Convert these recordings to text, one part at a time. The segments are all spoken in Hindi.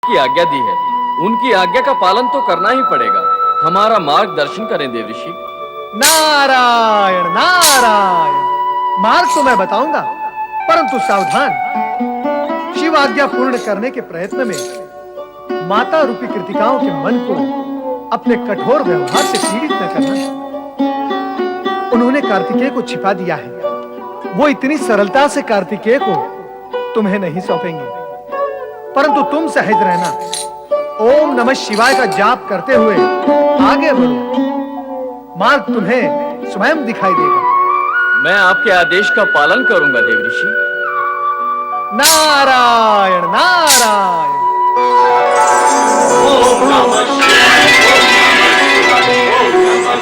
की आज्ञा दी है, उनकी आज्ञा का पालन तो करना ही पड़ेगा। हमारा मार्गदर्शन करें देव ऋषि। नारायण नारायण। मार्ग तो मैं बताऊंगा, परंतु सावधान। शिव आज्ञा पूर्ण करने के प्रयत्न में माता रूपी कृतिकाओं के मन को अपने कठोर व्यवहार से पीड़ित न करना। उन्होंने कार्तिकेय को छिपा दिया है, वो इतनी सरलता से कार्तिकेय को तुम्हें नहीं सौंपेंगे। परंतु तुम सहज रहना, ओम नमः शिवाय का जाप करते हुए आगे बढ़ो, मार्ग तुम्हें स्वयं दिखाई देगा। मैं आपके आदेश का पालन करूंगा देव ऋषि। नारायण नारायण। ओम नमः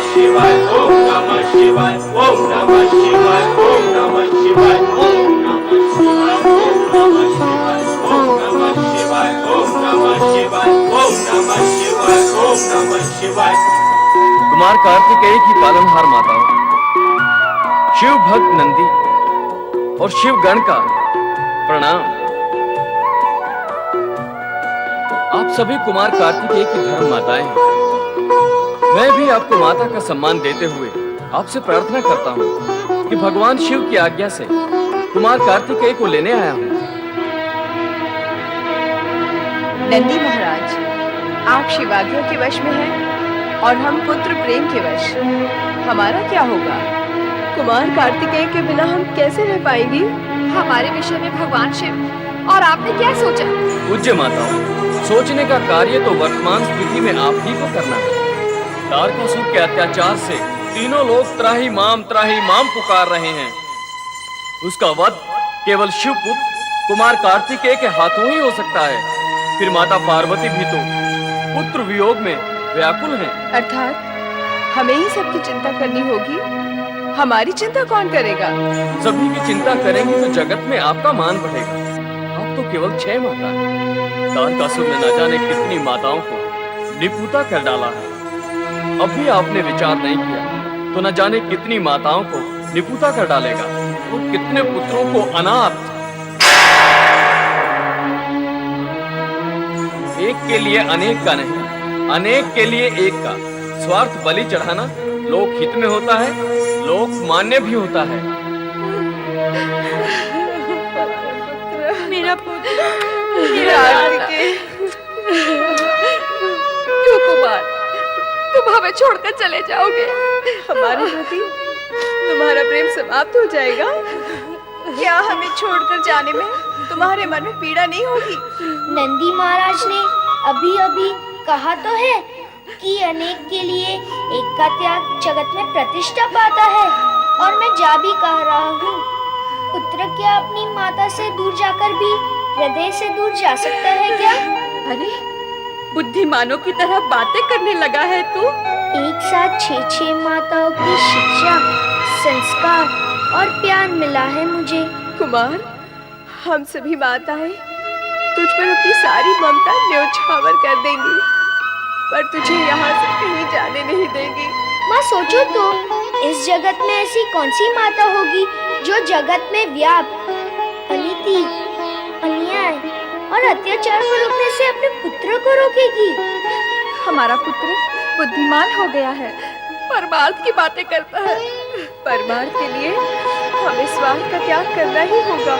शिवाय, ओम नमः शिवाय, ओम नमः शिवाय, ओम नमः शिवाय, ओम नमः शिवाय, ओम नमः शिवाय, ओम नमः शिवाय, ओम नमः शिवाय, ओम नमः शिवाय, ओम नमः शिवाय। कुमार कार्तिकेय की पालनहार माताओं, शिव भक्त नंदी और शिव गण का प्रणाम। आप सभी कुमार कार्तिकेय की धर्म माताएं हैं। मैं भी आपको माता का सम्मान देते हुए आपसे प्रार्थना करता हूँ कि भगवान शिव की आज्ञा से कुमार कार्तिकेय को लेने आया हूँ। नंदी महाराज, आप शिवाज्ञा के वश में हैं और हम पुत्र प्रेम के वश। हमारा क्या होगा? कुमार कार्तिकेय के बिना हम कैसे रह पाएंगे? हमारे विषय में भगवान शिव और आपने क्या सोचा? पूज्य माताओं, सोचने का कार्य तो वर्तमान स्थिति में आप ही को करना है। तारकासुर के अत्याचार से तीनों लोग त्राही माम पुकार रहे हैं। उसका वध केवल शिव पुत्र कुमार कार्तिकेय के हाथों ही हो सकता है। फिर माता पार्वती भी तो पुत्र वियोग में व्याकुल हैं। अर्थात हमें ही सबकी चिंता करनी होगी। हमारी चिंता कौन करेगा? सभी की चिंता करेंगे तो जगत में आपका मान बढ़ेगा। आप तो केवल 6 माता हैं। तारकासुर ने न जाने कितनी माताओं को निपुता कर डाला है। अब भी आपने विचार नहीं किया तो न जाने कितनी माताओं को निपुता कर डालेगा और कितने पुत्रों को अनाथ। एक के लिए अनेक का नहीं, अनेक के लिए एक का स्वार्थ बलि चढ़ाना लोक हित में होता है, लोक मान्य भी होता है। मेरा पुत्र, क्यों कुमार, तुम हमें छोड़कर चले जाओगे? हमारे प्रति तुम्हारा प्रेम समाप्त हो जाएगा? क्या हमें छोड़कर जाने में तुम्हारे मन में पीड़ा नहीं होगी? नंदी महाराज ने अभी अभी कहा तो है कि अनेक के लिए एक का त्याग जगत में प्रतिष्ठा पाता है, और मैं जा भी कह रहा हूँ। पुत्र क्या अपनी माता से दूर जाकर भी हृदय से दूर जा सकता है क्या? अरे बुद्धिमानों की तरह बातें करने लगा है तू। एक साथ 6 माताओं की शिक्षा, संस्कार और प्यार मिला है मुझे। कुमार, हम सभी माताएं तुझ पर अपनी सारी ममता न्योछावर कर देंगी, पर तुझे यहाँ से कहीं जाने नहीं देंगी। माँ सोचो तो, इस जगत में ऐसी कौन सी माता होगी जो जगत में व्याप, अनीति, अन्याय और अत्याचार को रोकने से अपने पुत्र को रोकेगी? हमारा पुत्र बुद्धिमान हो गया है, परमार्थ की बातें करता है। परमार्थ के लिए हमें स्वार्थ का त्याग करना ही होगा।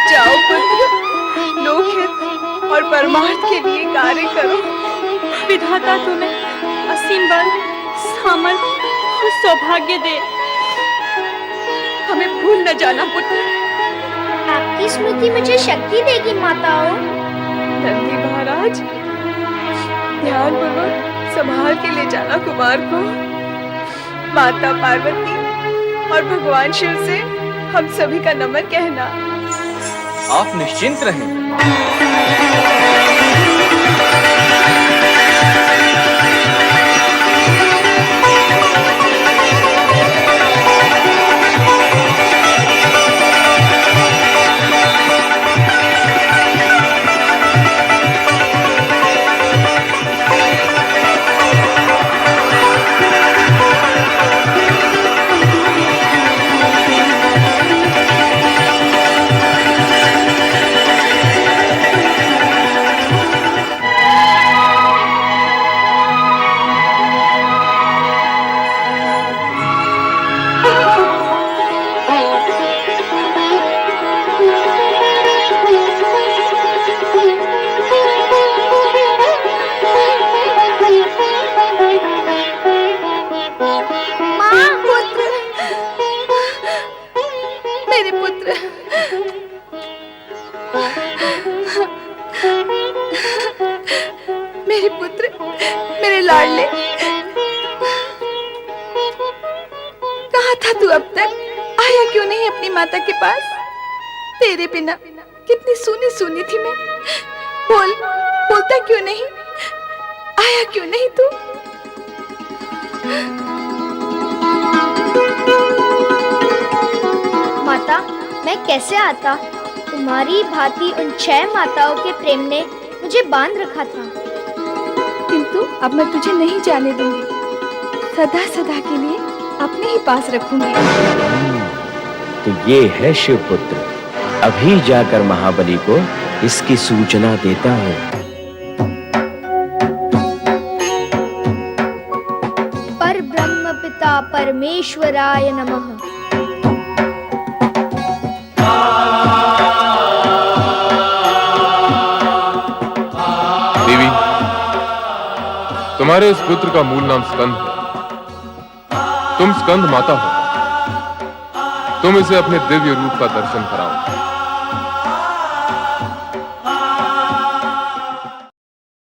जाओ पुत्र, लोकहित और परमार्थ के लिए कार्य करो। विधाता तुम्हें असीम बल, सामर्थ्य और सौभाग्य दे। हमें भूल न जाना पुत्र। आपकी स्मृति मुझे शक्ति देगी माताओं। नंदी महाराज, ध्यान पूर्वक संभाल के ले जाना कुमार को। माता पार्वती और भगवान शिव से हम सभी का नमन कहना। आप निश्चिंत रहें। कहाँ था तू अब तक? आया क्यों नहीं अपनी माता के पास? तेरे बिना कितनी सूनी सूनी थी मैं। बोलता क्यों नहीं? आया क्यों नहीं तू? माता, मैं कैसे आता? तुम्हारी भांति उन 6 माताओं के प्रेम ने मुझे बांध रखा था। किंतु अब मैं तुझे नहीं जाने दूंगी। सदा सदा के लिए अपने ही पास रखूंगी। तो ये है शिवपुत्र। अभी जाकर महाबली को इसकी सूचना देता हूँ। पर ब्रह्म पिता परमेश्वराय नमः। देवी, तुम्हारे इस पुत्र का मूल नाम स्कंद है। तुम स्कंद माता हो। तुम इसे अपने दिव्य रूप का दर्शन कराओ।